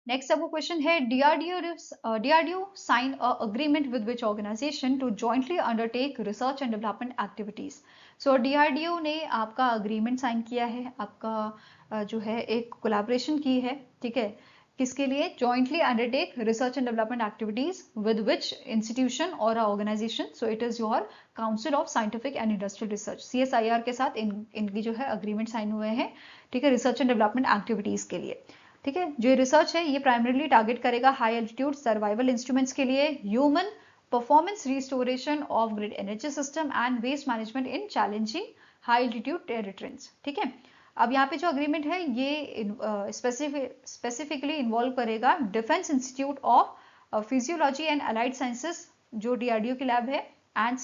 नेक्स्ट अब वो क्वेश्चन है, DRDO sign a agreement with which organisation to jointly undertake research and development activities? So DRDO ने आपका अग्रीमेंट साइन किया है, आपका जो है एक कोलैबोरेशन की है, ठीक है। किसके लिए? Jointly undertake research and development activities with which institution or organisation? So it is your council of scientific and industrial research, CSIR के साथ इनकी जो है अग्रीमेंट साइन हुए हैं, ठीक है, रिसर्च एंड डेवलपमेंट एक्टिविटीज के लिए, ठीक है। जो रिसर्च है ये प्राइमरीली टारगेट करेगा हाई एल्टीट्यूड सर्वाइवल इंस्ट्रूमेंट्स के लिए, human performance restoration of grid energy system and waste management in challenging high altitude territories, ठीक है। अब यहाँ पे जो अग्रीमेंट है ये स्पेसिफिकली इन्वॉल्व करेगा defence institute of physiology and allied sciences जो DRDO की लैब है, and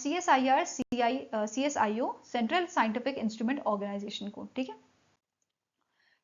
CSIO central scientific instrument organization को, ठीक है।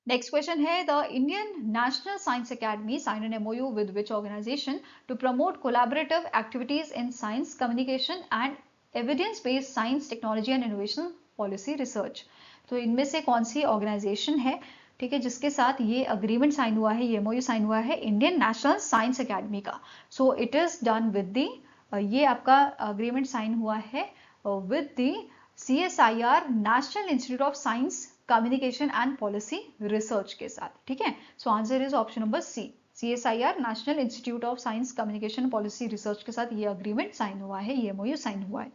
नेक्स्ट क्वेश्चन है, the Indian national science academy sign N MOU with which organisation to promote collaborative activities in science communication and evidence based science technology and innovation policy research? तो इनमें से कौन सी organisation है, ठीक है, जिसके साथ ये अग्रीमेंट साइन हुआ है, ये MOU साइन हुआ है इंडियन नेशनल साइंस अकेडमी का? So it is done with the, ये आपका अग्रीमेंट साइन हुआ है with the CSIR national institute of science communication and policy research के साथ, ठीक है। So answer is option number C, CSIR national institute of science communication policy research के साथ ये अग्रीमेंट साइन हुआ है, ये MOU साइन हुआ है।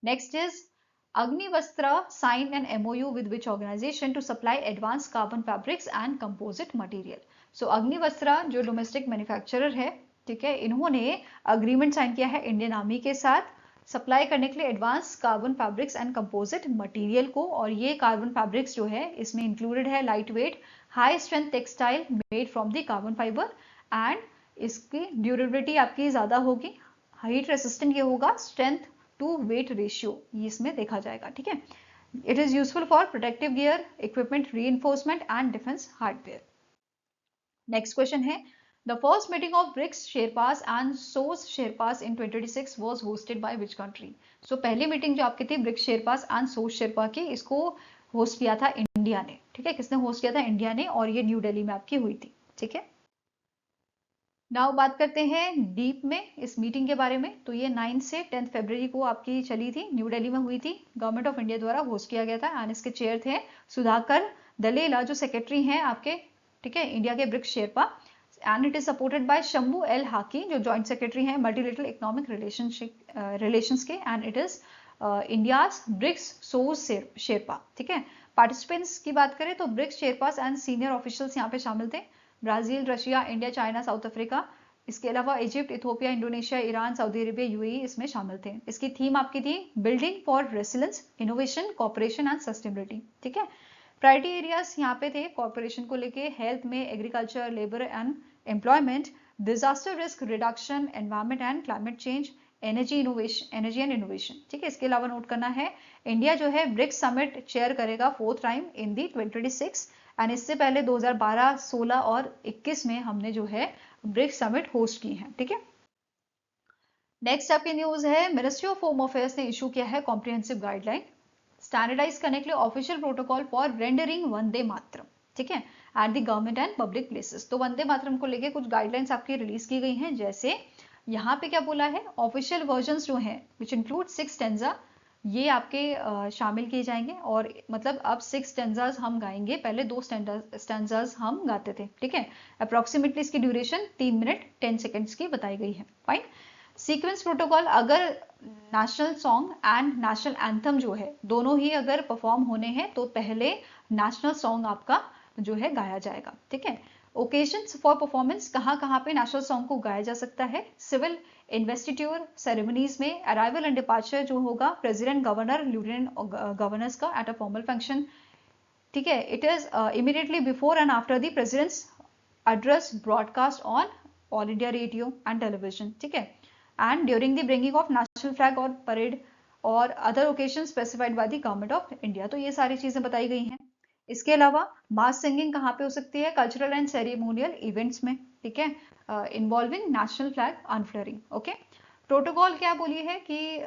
Next is Agnivastra signed an MOU with which organization to supply advanced carbon fabrics and composite material? So Agnivastra जो domestic manufacturer है, ठीक है, इन्होंने अग्रीमेंट साइन किया है इंडियन आर्मी के साथ सप्लाई करने के लिए advance carbon fabrics and composite material को, और ये कार्बन फैब्रिक्स जो है इसमें इंक्लूडेड है light weight high strength textile made from the carbon fibre, and इसकी ड्यूरेबिलिटी आपकी ज्यादा होगी, हीट रेसिस्टेंट ये होगा, स्ट्रेंथ टू वेट रेशियो ये इसमें देखा जाएगा, ठीक है। It is useful for protective gear, equipment reinforcement and defense hardware. Next question है, the first meeting of BRICS Sherpas and SOS Sherpas in 2026 was hosted by which country? So पहली meeting जो आपकी थी ब्रिक्स शेरपास एंड सोस शेरपा की, इसको host किया था India ने, ठीक है। किसने होस्ट किया था? इंडिया ने, और ये न्यू दिल्ली में आपकी हुई थी, ठीक है। नाउ बात करते हैं डीप में इस मीटिंग के बारे में। तो ये 9 से 10 फरवरी को आपकी चली थी, न्यू दिल्ली में हुई थी, गवर्नमेंट ऑफ इंडिया द्वारा होस्ट किया गया था एंड इसके चेयर थे सुधाकर दलेला जो सेक्रेटरी हैं आपके, ठीक है, इंडिया के BRICS sherpa, and it is supported by Shambhu L Hakki जो जॉइंट सेक्रेटरी हैं मल्टीलेटरल इकोनॉमिक रिलेशंस के, and it is India's BRICS sous sherpa, ठीक है। पार्टिसिपेंट्स की बात करें तो BRICS sherpas and senior officials यहाँ पे शामिल थे, Brazil, Russia, India, China, South Africa, इसके अलावा Egypt, Ethiopia, Indonesia, Iran, Saudi Arabia, UAE इसमें शामिल थे। इसकी थीम आपकी थी building for resilience, innovation, cooperation and sustainability, ठीक है। प्रायोरिटी एरियाज यहाँ पे थे कॉर्पोरेशन को लेके, हेल्थ में agriculture, labour and employment, disaster risk reduction, environment and climate change, energy and innovation, ठीक है। इसके अलावा नोट करना है इंडिया जो है ब्रिक्स समिट चेयर करेगा 4th time in the 2026, and इससे पहले 2012, 16 और 21 में हमने जो है ब्रिक्स समिट होस्ट की है, ठीक है। नेक्स्ट आपकी न्यूज है, मिनिस्ट्री ऑफ होम अफेयर्स ने इशू किया है कॉम्प्रिहेंसिव गाइडलाइन स्टैंडर्डाइज करने के लिए official protocol for rendering Vande Mataram, ठीक है, at the government and public places. तो वंदे मातरम को लेके कुछ गाइडलाइंस आपकी रिलीज की गई हैं, जैसे यहाँ पे क्या बोला है, ऑफिशियल वर्जन जो है विच इंक्लूड 6 स्टेंजा, ये आपके शामिल किए जाएंगे, और मतलब अब 6 स्टेंजाज हम गाएंगे, पहले 2 स्टेंजाज हम गाते थे, ठीक है। अप्रोक्सीमेटली इसकी ड्यूरेशन 3 मिनट 10 सेकेंड्स की बताई गई है, फाइन। सीक्वेंस प्रोटोकॉल, अगर national song and national anthem जो है दोनों ही अगर परफॉर्म होने हैं तो पहले नेशनल सॉन्ग आपका जो है गाया जाएगा, ठीक है। ओकेजन्स फॉर परफॉर्मेंस, कहाँ कहाँ पे नेशनल सॉन्ग को गाया जा सकता है, सिविल इन्वेस्टिट्यूर सेरेमनीज में, अराइवल एंड डिपार्चर जो होगा प्रेसिडेंट, गवर्नर, लेफ्टिनेंट गवर्नर्स का एट अ फॉर्मल फंक्शन, ठीक है। It is immediately before and after the president's address broadcast on all India radio and television, ठीक है, and during the bringing of national flag और parade और other occasion specified by the government of India. तो ये सारी चीजें बताई गई हैं। इसके अलावा मास सिंगिंग कहाँ पे हो सकती है, कल्चरल एंड सेरेमोनियल इवेंट्स में, ठीक है, involving national flag unfurling, okay. Protocol क्या बोली है कि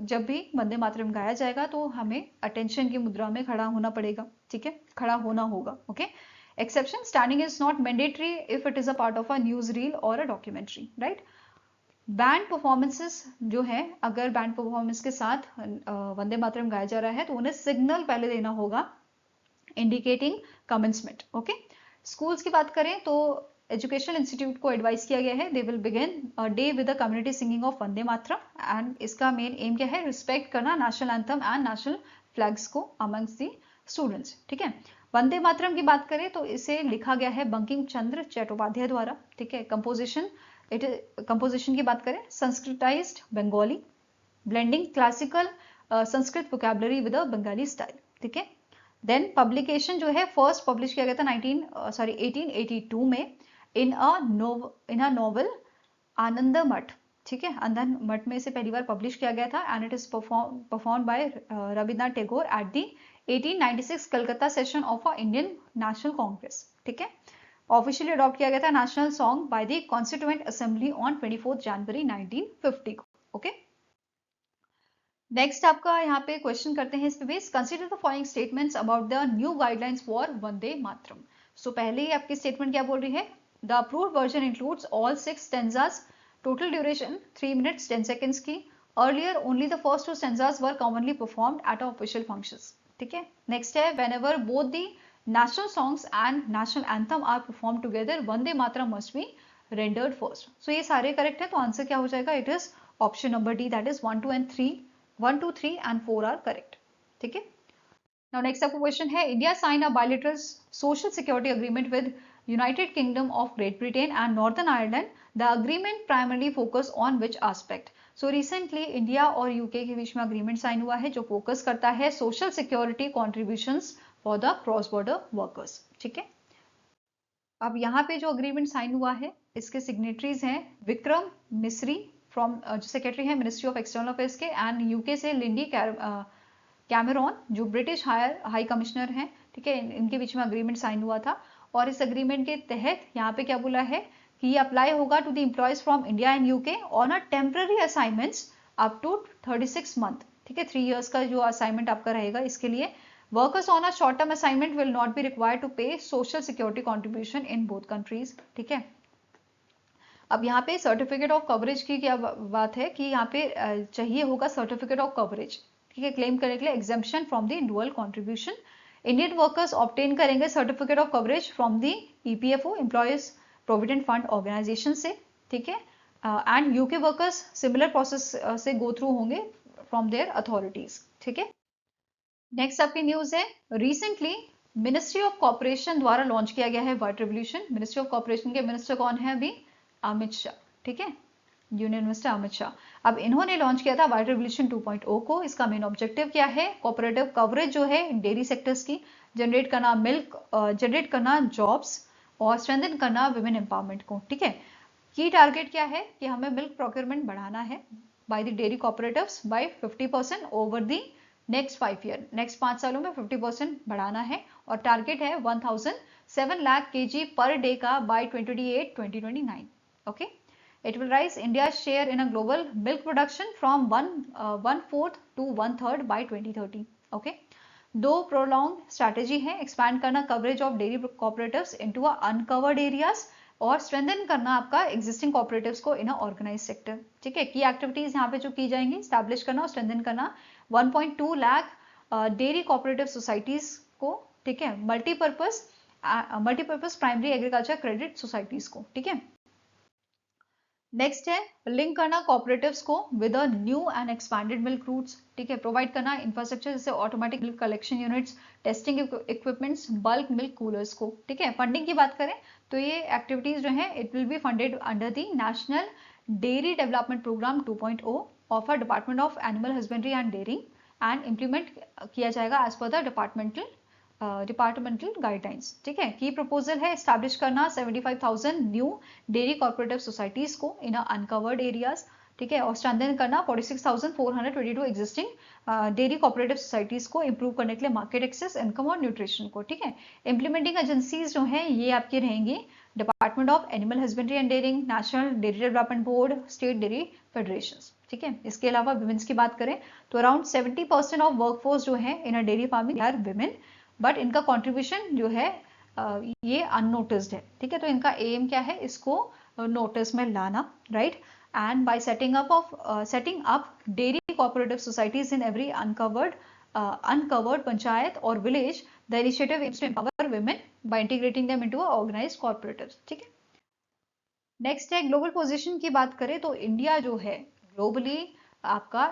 जब भी वंदे मातरम गाया जाएगा तो हमें अटेंशन की मुद्रा में खड़ा होना पड़ेगा, ठीक है, खड़ा होना होगा, okay. Exception, standing is not mandatory if it is a part of a news reel और a documentary, right. Band performances जो है, अगर बैंड परफॉर्मेंस के साथ वंदे मातरम गाया जा रहा है तो उन्हें सिग्नल पहले देना होगा इंडिकेटिंग कमेंसमेंट, ओके। स्कूल्स की बात करें तो एजुकेशनल इंस्टीट्यूट को एडवाइस किया गया है they will begin a day with the community singing of Vande Mataram, and इसका मेन एम क्या है, रिस्पेक्ट करना national anthem and national flags को अमंग्स द स्टूडेंट्स, ठीक है। वंदे मातरम की बात करें तो इसे लिखा गया है बंकिम चंद्र चट्टोपाध्याय द्वारा, ठीक है। कंपोजिशन की बात करें Sanskritized Bengali, blending classical Sanskrit vocabulary with a Bengali style, ठीक है। देन पब्लिकेशन जो है फर्स्ट पब्लिश किया गया था 1882 में इन अ नॉवल आनंद मठ, ठीक है, आनंद मठ में इसे पहली बार पब्लिश किया गया था, and it is perform by Rabindranath Tagore at the 1896 Calcutta session of a Indian national Congress, ठीक है। ऑफिशियली अडॉप्ट किया गया था national song by the constituent assembly on 24 जनवरी 1950 को, ओके। नेक्स्ट आपका यहाँ पे क्वेश्चन करते हैं इस पे base, consider the following statements about the new guidelines for Vande Mataram. So पहले ही आपकी स्टेटमेंट क्या बोल रही है, the approved version includes all 6 stanzas, total duration 3 minutes 10 seconds की, earlier only the first 2 stanzas were commonly performed at official functions, ठीक है। नेक्स्ट है whenever both the national songs and national anthem are perform together Vande Mataram must B rendered first. So ये सारे correct है, तो answer क्या हो जाएगा, it is option number D, that is 1, 2 and 3, 1, 2, 3 and 4 are correct, ठीक है। नाउ नेक्स्ट आपको क्वेश्चन है, India sign a bilateral social security agreement with United Kingdom of Great Britain and Northern Ireland, the agreement primarily focus on which aspect. So recently India और UK के बीच में agreement sign हुआ है जो focus करता है social security contributions for the cross border workers, ठीक है। अब यहाँ पे जो अग्रीमेंट साइन हुआ है इसके सिग्नेटरीज हैं विक्रम मिस्री फ्रॉम जो सेक्रेटरी है मिनिस्ट्री ऑफ एक्सटर्नल अफेयर्स के, एंड यूके से लिंडी कैमरॉन जो ब्रिटिश हाई कमिश्नर हैं, ठीक है, इनके बीच में अग्रीमेंट साइन हुआ था और इस अग्रीमेंट के तहत यहाँ पे क्या बोला है कि ये अप्लाई होगा to the employees from India and UK on a temporary assignments up to 36 month, ठीक है, 3 इयर्स का जो असाइनमेंट आपका रहेगा इसके लिए। Workers on a short term assignment will not be required to pay social security contribution in both countries, ठीक है। अब यहाँ पे सर्टिफिकेट ऑफ कवरेज की क्या बात है कि यहाँ पे चाहिए होगा सर्टिफिकेट ऑफ कवरेज, ठीक है, क्लेम करने के लिए exemption from the dual contribution. Indian workers obtain करेंगे certificate of coverage from the EPFO employees provident fund organisation से, ठीक है, and UK workers similar process से गो थ्रू होंगे फ्रॉम देयर अथॉरिटीज, ठीक है। नेक्स्ट आपकी न्यूज है, रिसेंटली मिनिस्ट्री ऑफ कॉर्पोरेशन द्वारा लॉन्च किया गया है white revolution. Ministry of corporation के मिनिस्टर कौन है अभी? अमित शाह, ठीक है, यूनियन मिनिस्टर अमित शाह। अब इन्होंने लॉन्च किया था व्हाइट रेवोल्यूशन 2.0 को। इसका मेन ऑब्जेक्टिव क्या है? कोऑपरेटिव कवरेज जो है डेयरी सेक्टर्स की, जनरेट करना मिल्क, जनरेट करना जॉब्स और स्ट्रेंथन करना विमेन एम्पावरमेंट को, ठीक है। की टारगेट क्या है कि हमें मिल्क प्रोक्योरमेंट बढ़ाना है by the dairy cooperatives by 50% over the next 5 year, next 5 सालों में 50% बढ़ाना है और टारगेट है 1007 लाख kg पर डे का bye 2028-2029, okay. It will raise India's share in a global milk production from 1/4 to 1/3 by 2030, okay. दो prolonged strategy है, expand करना coverage of dairy cooperatives into a uncovered areas और strengthen करना आपका existing cooperatives को in a organized sector, ठीक है। की activities यहाँ पे जो की जाएंगी, establish करना और strengthen करना 1.2 लाख dairy cooperative societies को, ठीक है, multipurpose primary agriculture credit societies को, ठीक है। नेक्स्ट है लिंक करना कॉपरेटिव्स को with a new and expanded milk routes, ठीक है, प्रोवाइड करना इंफ्रास्ट्रक्चर जैसे automatic milk collection units, testing equipments, bulk milk coolers को, ठीक है। फंडिंग की बात करें तो ये एक्टिविटीज जो है it will be funded under the national dairy development programme 2.0 of a department of animal husbandry and dairy and implement किया जाएगा as per the departmental guidelines, ठीक है। की प्रपोजल है एस्टैब्लिश करना 75,000 न्यू डेयरी कॉर्पोरेटिव सोसाइटीज को इन uncovered areas, ठीक है, और स्ट्रेंथन करना 46,422 एग्जिस्टिंग डेयरी कॉर्पोरेटिव सोसाइटीज को इंप्रूव करने के लिए मार्केट एक्सेस, इनकम और न्यूट्रिशन को, ठीक है। इंप्लीमेंटिंग एजेंसीज जो हैं ये आपकी रहेंगी department of animal husbandry and dairying, national dairy development board, state dairy federations, ठीक है। इसके अलावा विमेन्स की बात करें तो अराउंड 70% ऑफ वर्कफोर्स जो है in dairy farming are women, but इनका कंट्रीब्यूशन जो है ये अननोटिस्ड है, ठीक है। तो इनका एम क्या है? इसको नोटिस में लाना, right. And by setting up dairy cooperative societies in every uncovered panchayat और village, the initiative aims to empower women by integrating them into organised cooperatives, ठीक है। नेक्स्ट है ग्लोबल पोजीशन की बात करें तो इंडिया जो है ग्लोबली आपका,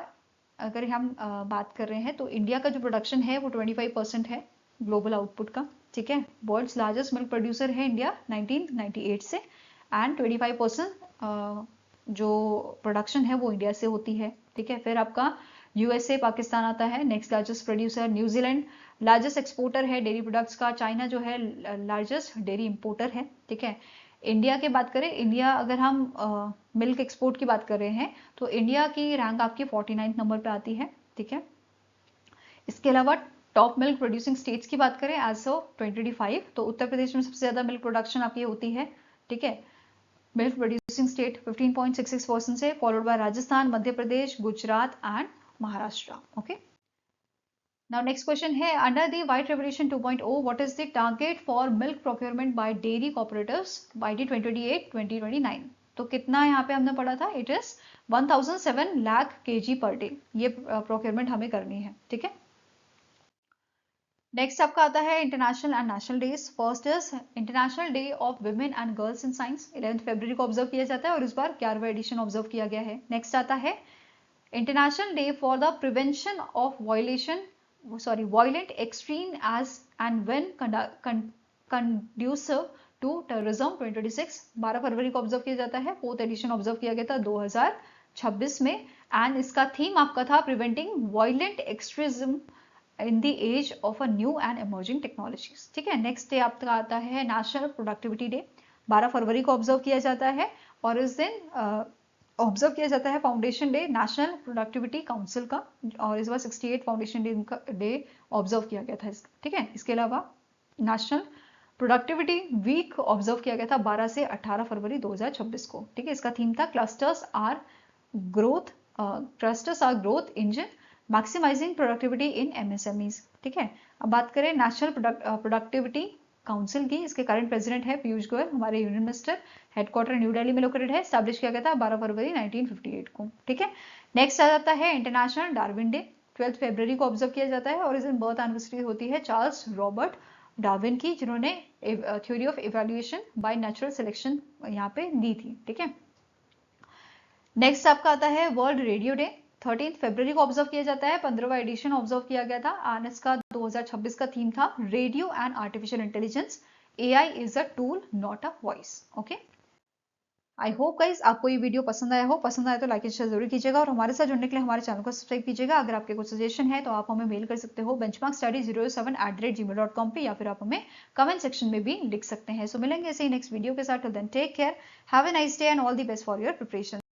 अगर हम बात कर रहे हैं तो इंडिया का जो प्रोडक्शन है वो 25% है ग्लोबल आउटपुट का, ठीक है। वर्ल्ड्स लार्जेस्ट मिल्क प्रोड्यूसर है इंडिया 1998 से एंड 25% जो प्रोडक्शन है वो इंडिया से होती है, ठीक है। फिर आपका यूएसए, पाकिस्तान आता है next largest producer, New Zealand largest exporter है डेयरी प्रोडक्ट्स का, चाइना जो है लार्जेस्ट डेयरी इंपोर्टर है, ठीक है। इंडिया की बात करें, इंडिया अगर हम मिल्क एक्सपोर्ट की बात कर रहे हैं तो इंडिया की रैंक आपकी 49 नंबर पे आती है, ठीक है। इसके अलावा टॉप मिल्क प्रोड्यूसिंग स्टेट्स की बात करें एज ऑफ 2025 तो उत्तर प्रदेश में सबसे ज्यादा मिल्क प्रोडक्शन आपकी होती है, ठीक है। मिल्क प्रोड्यूसिंग स्टेट 15.66% से, followed by Rajasthan, Madhya Pradesh, Gujarat and Maharashtra, okay. Now next question है, under the White Revolution 2.0 what is the target for milk procurement by dairy cooperatives by the 2028-2029? तो कितना यहाँ पे हमने पढ़ा था? It is 1007 lakh kg per day, ये प्रोक्योरमेंट हमें करनी है, ठीक है। नेक्स्ट आपका आता है international and national days. First is international day of women and girls in science, 11 फरवरी को ऑब्जर्व किया जाता है और इस बार 11वां एडिशन ऑब्जर्व किया गया है। नेक्स्ट आता है international day for the prevention of violent extreme as and when conducive to terrorism 2026, 12 फरवरी को ऑब्जर्व किया जाता है। 4th एडिशन ऑब्जर्व किया गया था 2026 में एंड इसका थीम आपका था preventing violent extremism in the age of a new and emerging technologies, ठीक है। नेक्स्ट डे आपका आता है नेशनल प्रोडक्टिविटी डे, 12 फरवरी को ऑब्जर्व किया जाता है और इस दिन ऑब्जर्व किया जाता है foundation day national productivity council का, और इस बार 68 फाउंडेशन डे ऑब्जर्व किया गया था इसका, ठीक है। इसके अलावा नेशनल प्रोडक्टिविटी वीक ऑब्जर्व किया गया था 12 से 18 फरवरी 2026 को, ठीक है। इसका थीम था clusters are growth engine maximizing productivity in MSMEs, ठीक है। अब बात करें नेशनल प्रोडक्टिविटी काउंसिल की, इसके करंट प्रेसिडेंट है पीयूष गोयल, हमारे union minister, headquarter new Delhi में लोकेटेड है, स्टैब्लिश किया गया था 12 फरवरी 1958 को, ठीक है। नेक्स्ट आ जाता है इंटरनेशनल डार्विन डे, 12 फरवरी को ऑब्जर्व किया जाता है, और इस दिन बर्थ एनिवर्सरी होती है चार्ल्स रॉबर्ट डार्विन की, जिन्होंने theory of evaluation by natural selection यहाँ पे दी थी, ठीक है। नेक्स्ट आपका आता है वर्ल्ड रेडियो डे, 13 फरवरी को ऑब्जर्व किया जाता है, 15वां एडिशन ऑब्जर्व किया गया था, और इसका 2026 का थीम था radio and artificial intelligence, AI is a tool not a voice, okay. I hope guys आपको ये वीडियो पसंद आया हो, पसंद आया तो लाइक एंड शेयर जरूर कीजिएगा, और हमारे साथ जुड़ने के लिए हमारे चैनल को सब्सक्राइब कीजिएगा। अगर आपके कुछ सजेशन है तो आप हमें मेल कर सकते हो benchmarkstudy07@gmail.com पे, या फिर आप हमें कमेंट सेक्शन में भी लिख सकते हैं। सो मिलेंगे ऐसे ही नेक्स्ट वीडियो के साथ, till then take care, have a nice day and all the best for your preparation.